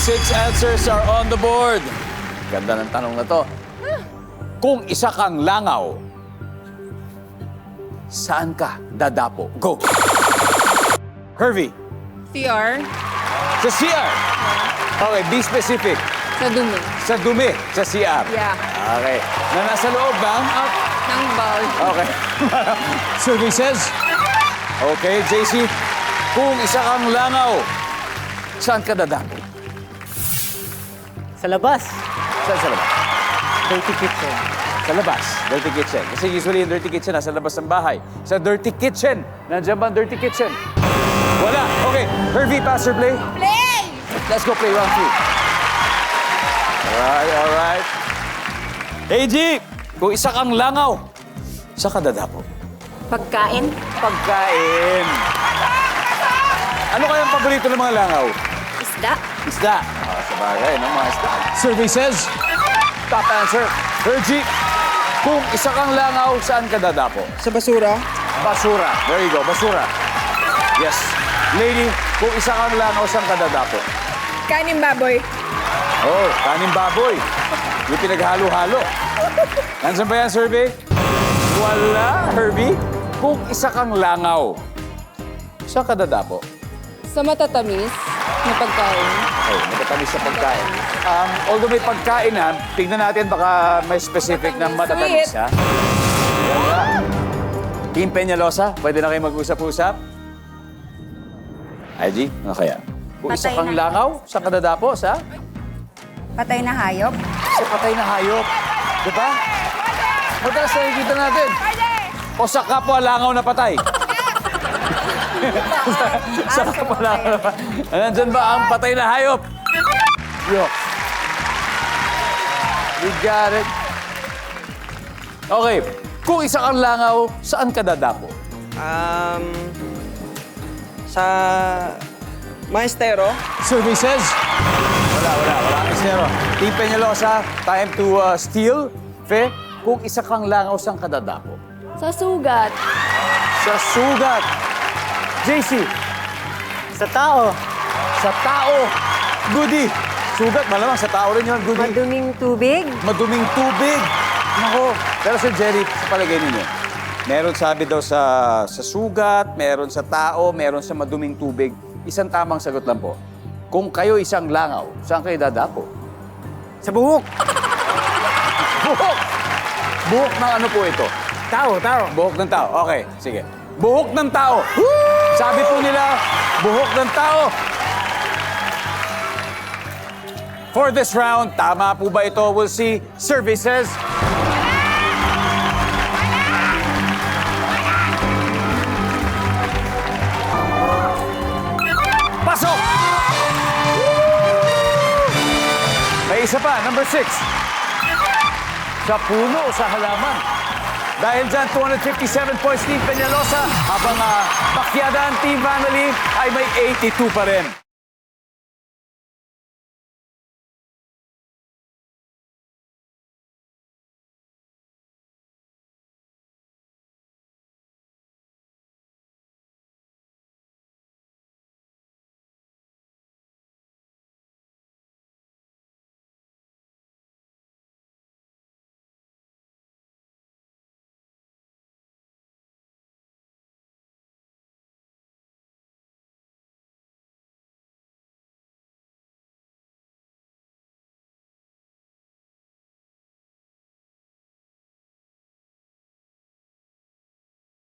6 answers are on the board. Ganda ng tanong na to. Kung isa kang langaw, saan ka dadapo? Go! Hervey, CR. sa CR. Okay, be specific. Sa dumi. Sa dumi, sa CR. Yeah. Okay. Na nasa loob ng... Out ng bowl. Okay. Survey says... Okay, JC. Kung isa kang langaw, saan ka dadapo? Sa labas. Saan sa labas? Dirty kitchen. Sa labas, dirty kitchen. Kasi usually yung dirty kitchen nasa labas ng bahay. Sa dirty kitchen, nandiyan ba ang dirty kitchen? Wala. Okay, Hervey, pass or play? Play! Let's go play round 2. All right. AG, kung isa kang langaw, saan ka dadapo? Pagkain. Pagkain. Ano kayang paborito ng mga langaw? Isda. Isda. Sa bagay, no? Mga isda. Survey says, top answer. Hergie, kung isa kang langaw, saan ka dadapo? Sa basura. Basura. There you go, basura. Yes. Lady, kung isa kang langaw, saan ka dadapo? Kanin baboy. Oh, kanin baboy. Yung pinaghalo-halo. Nandiyan ba yan, survey? Wala, Herbie. Kung isa kang langaw, saan ka dadapo? Sa matatamis na pagkain. Okay, matatamis sa pagkain. Although may pagkain, ha, tignan natin baka may specific na matatamis, Sweet. ha? Ganda. Team Peñalosa, pwede na kayo mag-usap-usap? IG, ano kaya? Kung isa Patay kang na. langaw, saan ka dadapo? Sa? Patay na hayop. Sa patay na hayop. Di ba? Madalas nakikita natin. O sa kapwa langaw na patay. Sa kapwa langaw na patay. Nandyan ba ang patay na hayop? Yo. We got it. Okay. Kung isa kang langaw, saan ka dadapo? Sa Maestero. Survey says? Wala. Estero. Team Peñalosa, time to steal. Fe, kung isa kang langaw, saan ka dadapo? Sa sugat. Sa sugat. JC, Sa tao. sa tao. Goody. Sugat, malamang sa tao rin yun, Goody. Maduming tubig. Maduming tubig. Nako. Pero Sir Jerry, sa palagay ninyo, meron sabi daw sa sugat, meron sa tao, meron sa maduming tubig. Isang tamang sagot lang po. Kung kayo isang langaw, saan kayo dadapo? Sa buhok. Buhok! Buhok ng ano po ito? Tao. Buhok ng tao. Okay, sige. Buhok ng tao. Sabi po nila, buhok ng tao. For this round, tama po ba ito? We'll see. Survey says... Pasok! May isa pa, number 6. Sa puno o sa halaman? Dahil dyan, 257 points Team Peñalosa, habang Bakiadan Team Family ay may 82 pa rin.